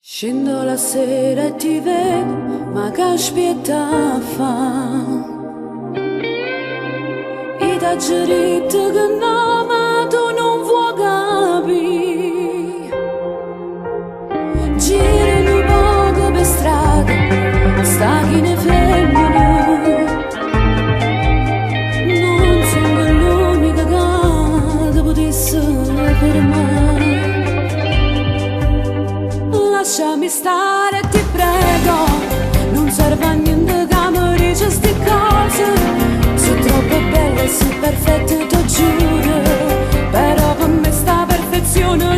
Scendo la sera e ti vedo, ma che spietà fa? I taggeretti che no, ma tu non vuoi capire. Girano poco per strada, sta chi ne femmine. Non sono l'unica che ti potesse fermare. Lasciami stare, ti prego, non serve a niente che mi dici sti cose. Sei troppo bella e sei perfetta, ti giuro, però per me sta perfezione